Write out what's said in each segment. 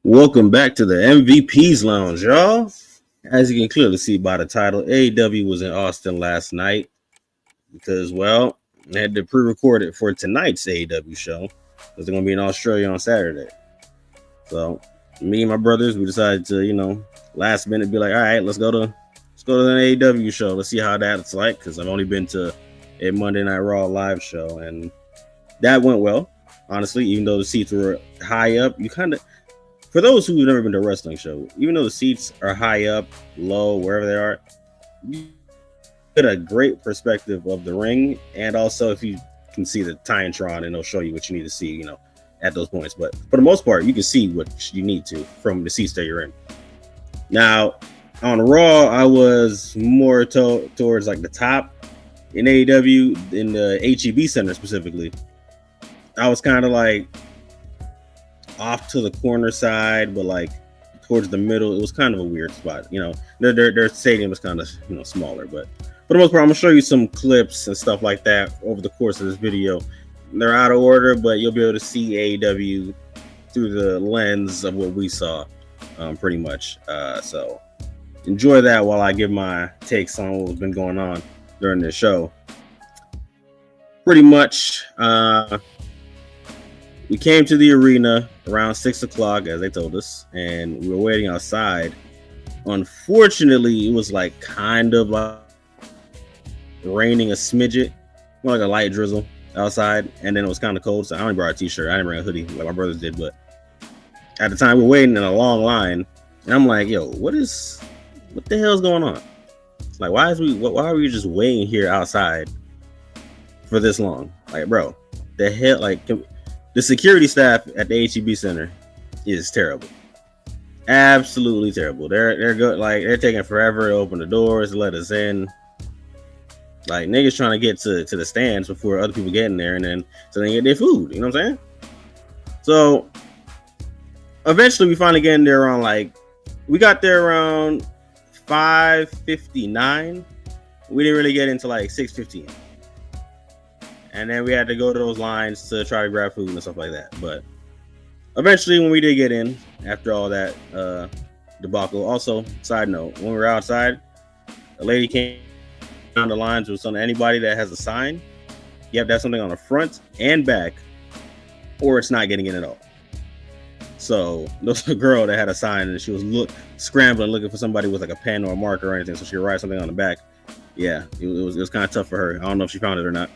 Welcome back to the MVP's Lounge, y'all. As you can clearly see by the title, AEW was in Austin last night because, well, they had to pre-record it for tonight's AEW show because they're going to be in Australia on Saturday. So, me and my brothers, we decided to, last minute be like, all right, let's go to an AEW show. Let's see how that's like because I've only been to a Monday Night Raw live show, and that went well, honestly, even though the seats were high up. You kind of... For those who've never been to a wrestling show, even though the seats are high up, low, wherever they are, you get a great perspective of the ring. And also, if you can see the Titantron, and it'll show you what you need to see, at those points. But for the most part, you can see what you need to from the seats that you're in. Now, on Raw, I was more towards like the top in AEW, in the HEB Center specifically. I was kind of like off to the corner side, but like towards the middle. It was kind of a weird spot. Their stadium is kind of smaller, but for the most part, I'm gonna show you some clips and stuff like that over the course of this video. They're out of order, but you'll be able to see AEW through the lens of what we saw, pretty much. So enjoy that while I give my takes on what's been going on during this show. Pretty much, we came to the arena around 6 o'clock, as they told us, and we were waiting outside. Unfortunately, it was like kind of like raining a smidget, more like a light drizzle outside, and then it was kind of cold, so I only brought a t-shirt. I didn't bring a hoodie like my brothers did, but at the time we were waiting in a long line, and I'm like, yo, what the hell's going on? Like, why are we just waiting here outside for this long? Like, bro, the hell, like, the security staff at the HEB Center is terrible. Absolutely terrible. They're good. Like, they're taking forever to open the doors, to let us in. Like, niggas trying to get to the stands before other people get in there, and then so they get their food. You know what I'm saying? So eventually, we finally get in there around we got there around 5:59. We didn't really get into 6:15. And then we had to go to those lines to try to grab food and stuff like that. But eventually, when we did get in, after all that debacle, also, side note, when we were outside, a lady came down the lines with something. Anybody that has a sign, you have to have something on the front and back, or it's not getting in at all. So there was a girl that had a sign, and she was scrambling, looking for somebody with a pen or a marker or anything, so she would write something on the back. Yeah, it was kind of tough for her. I don't know if she found it or not.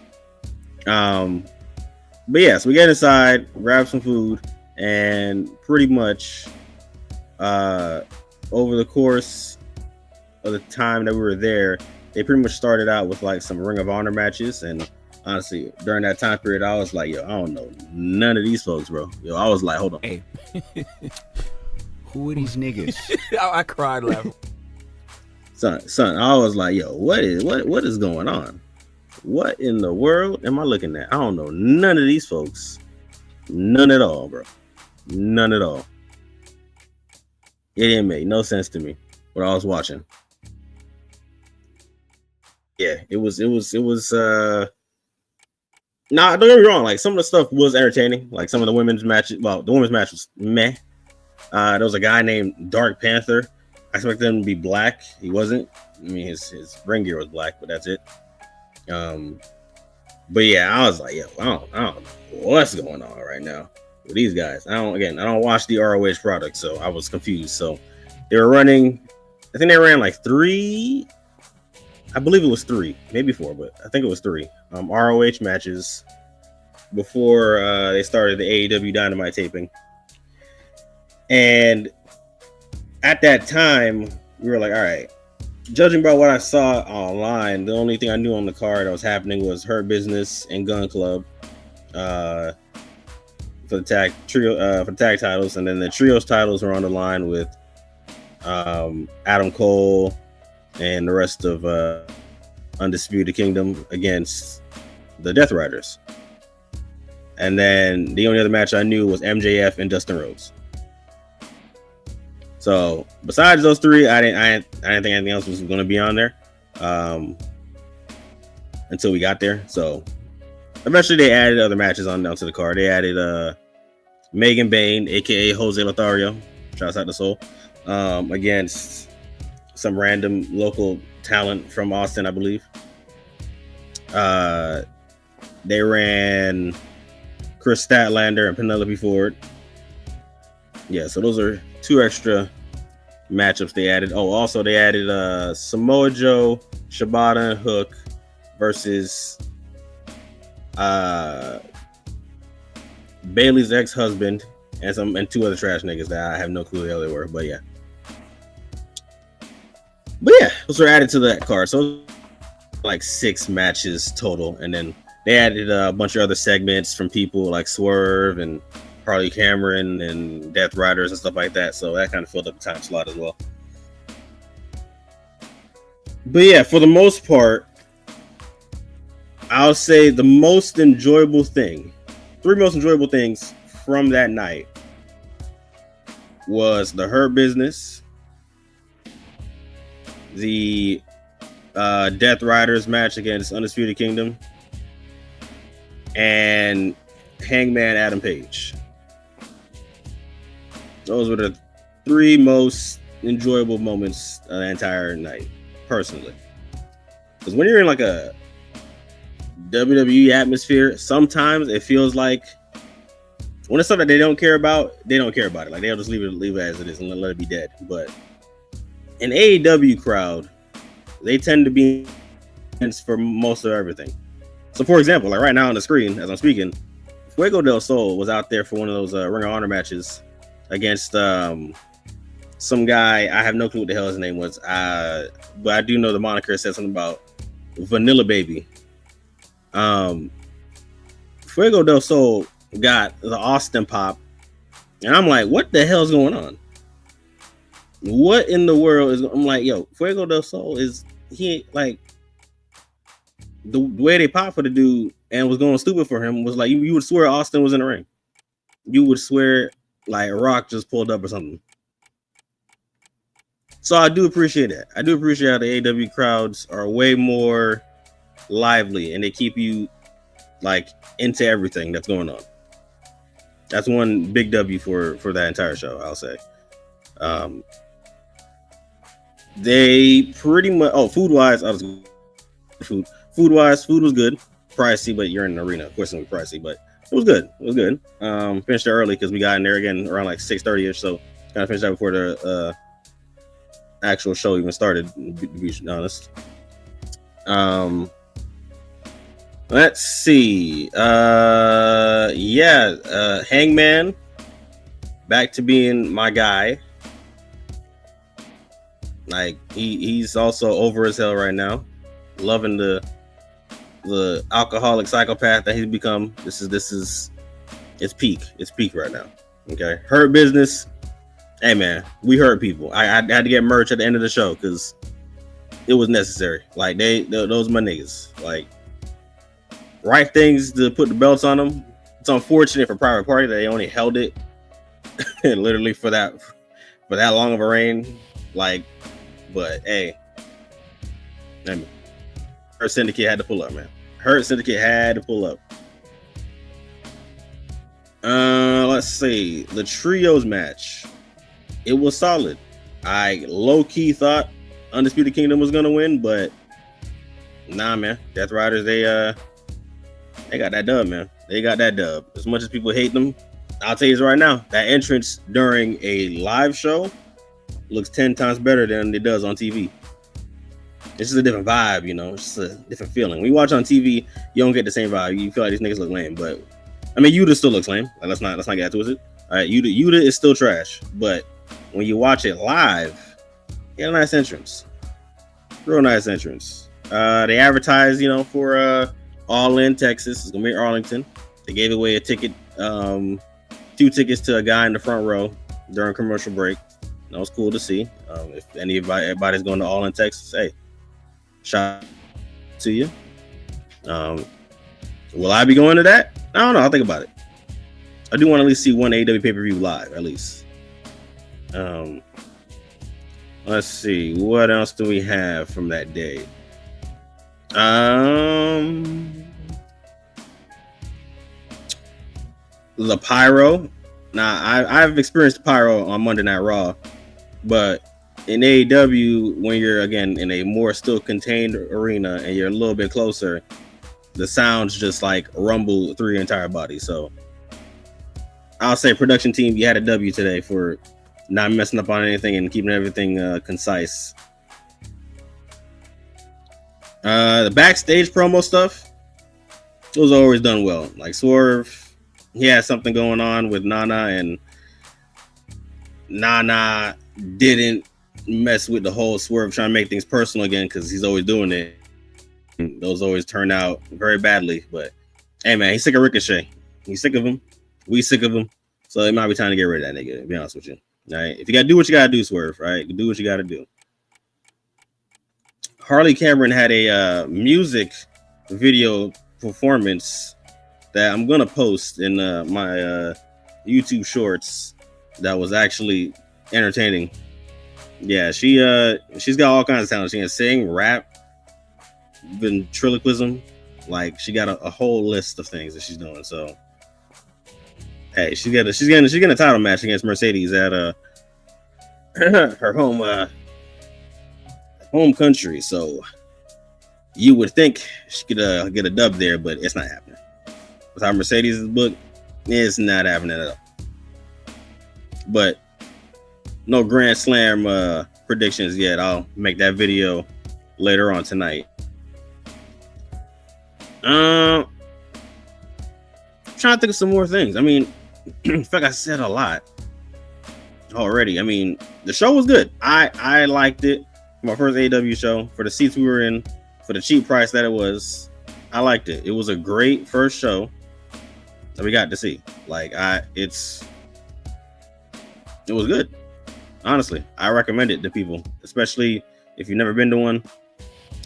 But yeah, so we get inside, grab some food, and pretty much over the course of the time that we were there, they pretty much started out with some Ring of Honor matches. And honestly, during that time period, I was like, yo, I don't know none of these folks, bro. Yo, I was like, hold on. Hey, who are these niggas? I cried laughing. Son, I was like, yo, what is going on? What in the world am I looking at? I don't know none of these folks. None at all, bro. None at all. It didn't make no sense to me what I was watching. Yeah, it was nah, don't get me wrong, some of the stuff was entertaining. Like some of the women's matches, well, the women's match was meh. There was a guy named Dark Panther. I expected him to be black. He wasn't. I mean, his ring gear was black, but that's it. But yeah, I was like, yo, I don't know what's going on right now with these guys. I don't watch the ROH product, so I was confused. So they were running, I think they ran 3, I believe it was 3, maybe 4, but I think it was 3 ROH matches before they started the AEW Dynamite taping. And at that time, we were like, all right, judging by what I saw online, the only thing I knew on the card that was happening was Hurt Business and Gunn Club for the tag titles, and then the trios titles were on the line with Adam Cole and the rest of Undisputed Kingdom against the Death Riders. And then the only other match I knew was MJF and Dustin Rhodes. So besides those 3, I didn't think anything else was going to be on there until we got there. So eventually they added other matches onto the card. They added Megan Bayne, aka Jose Lothario, Shouts out to Soul. Against some random local talent from Austin, I believe. They ran Kris Statlander and Penelope Ford. Yeah, so those are 2 extra matchups they added. Oh, also they added Samoa Joe, Shibata, and Hook versus Bailey's ex-husband and 2 other trash niggas that I have no clue who the hell they were, but yeah. But yeah, those were added to that card. So like 6 matches total, and then they added a bunch of other segments from people like Swerve and Harley Cameron and Death Riders and stuff like that. So that kind of filled up the time slot as well. But yeah, for the most part, I'll say the most enjoyable thing, 3 most enjoyable things from that night was the Hurt Business, the Death Riders match against Undisputed Kingdom, and Hangman Adam Page. Those were the 3 most enjoyable moments of the entire night, personally. Because when you're in like a WWE atmosphere, sometimes it feels like when it's something that they don't care about, they don't care about it. Like they'll just leave it as it is and let it be dead. But an AEW crowd, they tend to be for most of everything. So for example, like right now on the screen as I'm speaking, Fuego del Sol was out there for one of those Ring of Honor matches against some guy. I have no clue what the hell his name was, but I do know the moniker said something about Vanilla Baby. Fuego del Sol got the Austin pop, and I'm like, what the hell's going on? What in the world is? I'm like, yo, Fuego del Sol is he like the way they popped for the dude and was going stupid for him was like you would swear Austin was in the ring. You would swear like Rock just pulled up or something. So I do appreciate that. I do appreciate how the AEW crowds are way more lively and they keep you like into everything that's going on. That's one big W for that entire show, I'll say. They pretty much food wise food was good, pricey, but you're in an arena, of course it was pricey, but it was good. Finished it early because we got in there again around like 6:30ish, so kind of finished that before the actual show even started, to be honest. Let's see. Hangman back to being my guy. Like he's also over as hell right now, loving the alcoholic psychopath that he's become. This is it's peak right now. Okay, Hurt Business. Hey man, we hurt people. I had to get merch at the end of the show because it was necessary. Like those my niggas. Like right things to put the belts on them. It's unfortunate for Private Party that they only held it literally for that long of a reign. Like, but hey, I mean, Hurt Syndicate had to pull up, man. Hurt Syndicate had to pull up. Let's see. The trios match. It was solid. I low-key thought Undisputed Kingdom was gonna win, but nah, man. Death Riders, they got that dub, man. They got that dub. As much as people hate them, I'll tell you right now, that entrance during a live show looks 10 times better than it does on TV. It's just a different vibe, you know. It's just a different feeling. When you watch on TV, you don't get the same vibe. You feel like these niggas look lame, but I mean, Yuta still looks lame. Like, let's not get to it. All right, Yuta is still trash, but when you watch it live, get a nice entrance, real nice entrance. They advertised, for All In Texas. It's gonna be Arlington. They gave away a ticket, 2 tickets to a guy in the front row during commercial break. That was cool to see. If everybody's going to All In Texas, hey, shout out to you. Will I be going to that? I don't know. I'll think about it. I do want to at least see one AEW pay-per-view live, at least. Let's see. What else do we have from that day? The Pyro Now, I've experienced pyro on Monday Night Raw, but in AEW, when you're again in a more still contained arena and you're a little bit closer, the sounds just like rumble through your entire body. So I'll say, production team, you had a W today for not messing up on anything and keeping everything concise. The backstage promo stuff, it was always done well. Like Swerve, he had something going on with Nana, and Nana didn't mess with the whole Swerve trying to make things personal again, because he's always doing it. Those always turn out very badly. But hey, man, he's sick of Ricochet. He's sick of him. We sick of him. So it might be time to get rid of that nigga, to be honest with you. All right. If you got to do what you got to do, Swerve, right? Do what you got to do. Harley Cameron had a music video performance that I'm going to post in my YouTube shorts that was actually entertaining. Yeah, she's got all kinds of talent. She can sing, rap, ventriloquism. Like, she got a whole list of things that she's doing. So hey, she's getting a title match against Mercedes at her home country. So you would think she could get a dub there, but it's not happening. With how Mercedes is booked, it's not happening at all. But no Grand Slam predictions yet. I'll make that video later on tonight. Trying to think of some more things. I mean, in fact, I said a lot already. I mean, the show was good. I liked it. My first AEW show, for the seats we were in, for the cheap price that it was, I liked it. It was a great first show that we got to see. Like, it was good. Honestly, I recommend it to people, especially if you've never been to one.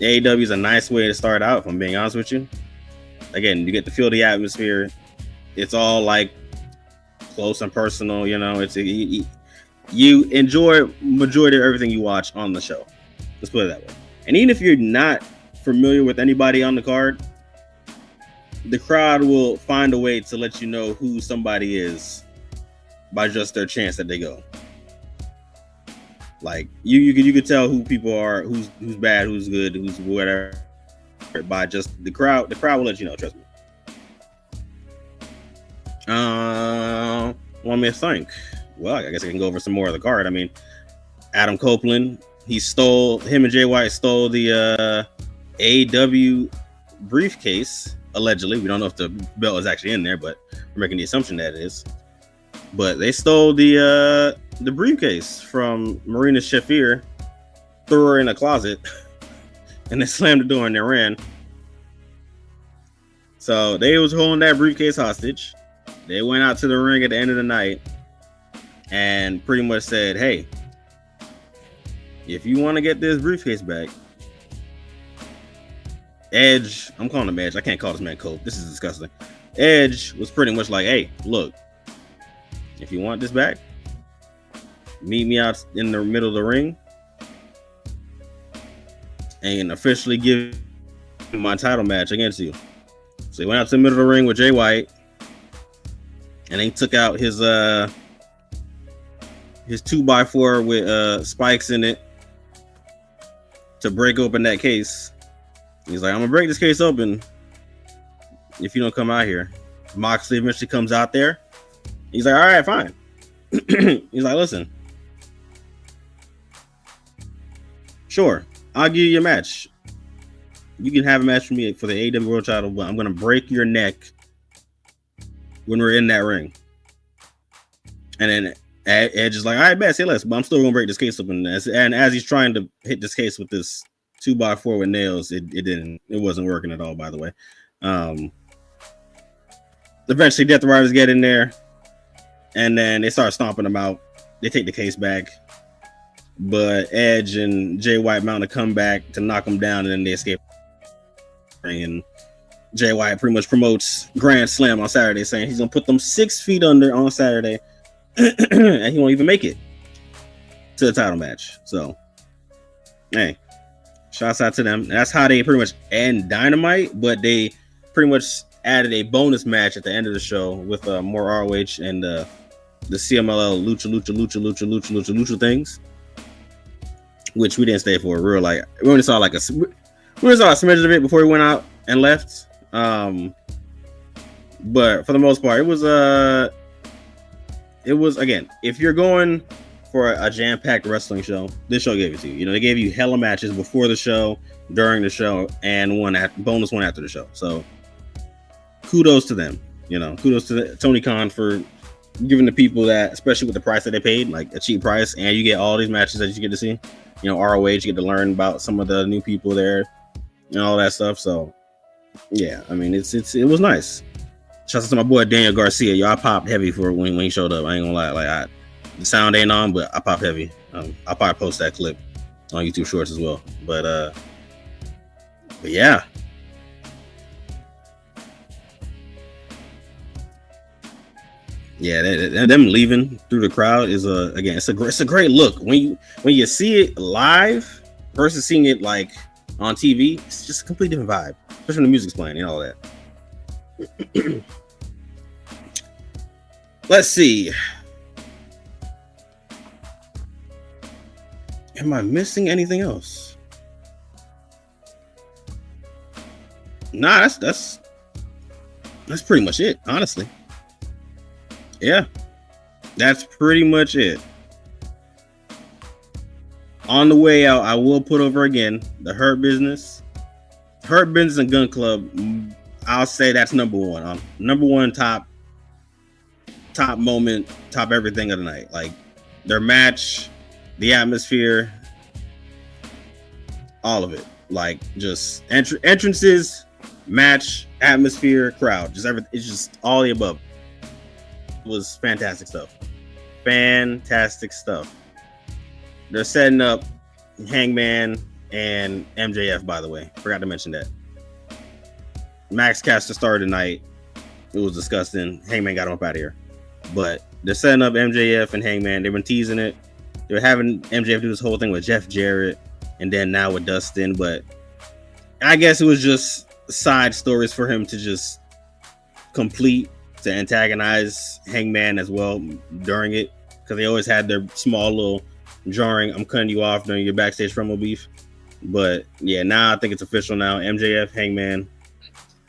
AEW is a nice way to start out, if I'm being honest with you. Again, you get to feel the atmosphere. It's all like close and personal, you know. You enjoy majority of everything you watch on the show. Let's put it that way. And even if you're not familiar with anybody on the card, the crowd will find a way to let you know who somebody is by just their chance that they go. Like you could tell who people are, who's bad, who's good, who's whatever, by just the crowd. The crowd will let you know. Trust me. Want me to think? Well, I guess I can go over some more of the card. I mean, Adam Copeland, him and Jay White stole the AEW briefcase, allegedly. We don't know if the belt is actually in there, but we're making the assumption that it is. But they stole the briefcase from Marina Shafir, threw her in a closet, and they slammed the door and they ran. So they was holding that briefcase hostage. They went out to the ring at the end of the night and pretty much said, hey, if you want to get this briefcase back, Edge, I'm calling him Edge. I can't call this man Cope. This is disgusting. Edge was pretty much like, hey, look, if you want this back, meet me out in the middle of the ring and officially give my title match against you. So he went out to the middle of the ring with Jay White, and he took out his 2x4 with spikes in it to break open that case. He's like, I'm gonna break this case open if you don't come out here. Moxley eventually comes out there. He's like, all right, fine. He's like, listen, sure, I'll give you your match. You can have a match for me for the AEW World Title, but I'm gonna break your neck when we're in that ring. And then Edge is like, all right, bet, say less, but I'm still gonna break this case open. And as he's trying to hit this case with this 2x4 with nails, it wasn't working at all, by the way. Eventually Death Riders get in there, and then they start stomping him out. They take the case back, but Edge and Jay White mount a comeback to knock him down, and then they escape. And Jay White pretty much promotes Grand Slam on Saturday, saying he's gonna put them 6 feet under on Saturday, and he won't even make it to the title match. So, hey, shouts out to them. And that's how they pretty much end Dynamite, but they pretty much added a bonus match at the end of the show with more ROH and the CMLL lucha things, which we didn't stay for. We were like, we only saw a smidge of it before we went out and left. But for the most part, it was again, if you're going for a jam-packed wrestling show, this show gave it to you. You know, they gave you hella matches before the show, during the show, and bonus one after the show. So kudos to them. You know, kudos to Tony Khan for giving the people that, especially with the price that they paid, like a cheap price, and you get all these matches that you get to see. You know, ROH, you get to learn about some of the new people there and all that stuff. So yeah, I mean, it was nice. Shout out to my boy Daniel Garcia. Yo, I popped heavy for when he showed up. I ain't gonna lie, like the sound ain't on, but I popped heavy. I'll probably post that clip on YouTube Shorts as well. But yeah. Yeah, them leaving through the crowd is again, it's a great look when you see it live versus seeing it like on TV. It's just a completely different vibe, especially when the music's playing and all that. Let's see. Am I missing anything else? Nah, that's pretty much it, honestly. Yeah, that's pretty much it. On the way out, I will put over again the Hurt Business and Gun Club. I'll say that's number one. Number one, top moment, top everything of the night. Like their match, the atmosphere, all of it. Like just entrances, match, atmosphere, crowd, just everything. It's just all the above. It was fantastic stuff. Fantastic stuff. They're setting up Hangman and MJF, by the way. Forgot to mention that. Max Caster started tonight. It was disgusting. Hangman got him up out of here. But they're setting up MJF and Hangman. They've been teasing it. They're having MJF do this whole thing with Jeff Jarrett and then now with Dustin. But I guess it was just side stories for him to just complete, to antagonize Hangman as well during it. Because they always had their small little jarring, I'm cutting you off during your backstage promo beef. But yeah, now I think it's official now. MJF, Hangman.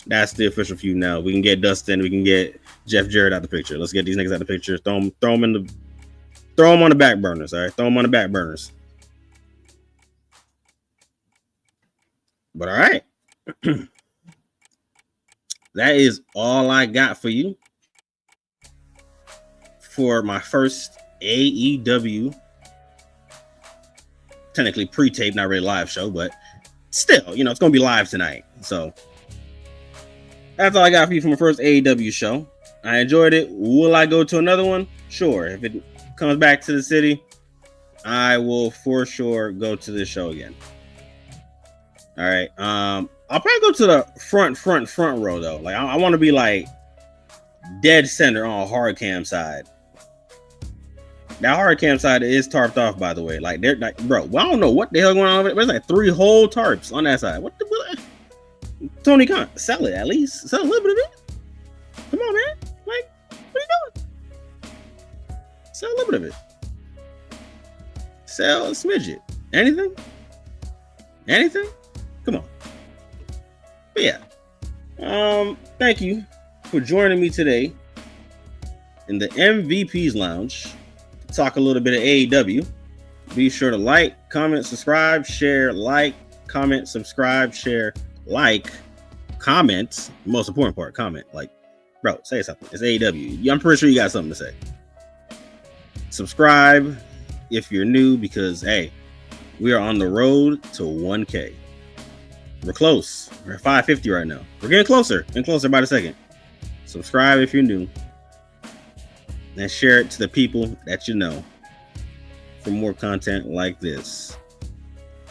That's the official feud now. We can get Dustin. We can get Jeff Jarrett out the picture. Let's get these niggas out the picture. Throw them on the back burners. All right, throw them on the back burners. But all right, that is all I got for you for my first AEW, technically pre-tape, not really live show, but still, you know, it's gonna be live tonight. So that's all I got for you from my first AEW show. I enjoyed it. Will I go to another one? Sure. If it comes back to the city, I will for sure go to this show again. All right. I'll probably go to the front row though. Like I want to be like dead center on a hard cam side. That hard cam side is tarped off, by the way. Like they're like, bro, well, I don't know what the hell going on over there. There's like 3 whole tarps on that side. What the? Tony Khan, sell it at least. Sell a little bit of it. Come on, man. Like, what are you doing? Sell a little bit of it. Sell a smidget. Anything? Come on. But yeah. Thank you for joining me today in the MVP's Lounge to talk a little bit of AEW. Be sure to like, comment, subscribe, share, like, comment, subscribe, share, like, comment. Most important part, comment. Like, bro, say something. It's AEW. I'm pretty sure you got something to say. Subscribe if you're new, because hey, we are on the road to 1K. We're close. We're at 550 right now. We're getting closer and closer by the second. Subscribe if you're new, and share it to the people that you know for more content like this.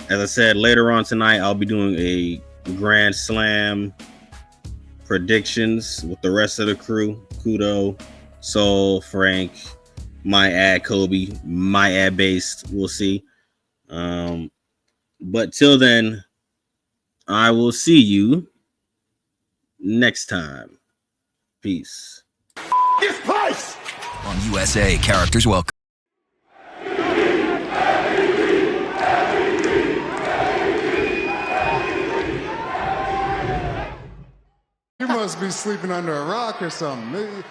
As I said, later on tonight, I'll be doing a Grand Slam predictions with the rest of the crew. Kudo, Soul, Frank, my ad Kobe, my ad based. We'll see. But till then, I will see you next time. Peace. This place! On USA, characters welcome. You must be sleeping under a rock or something.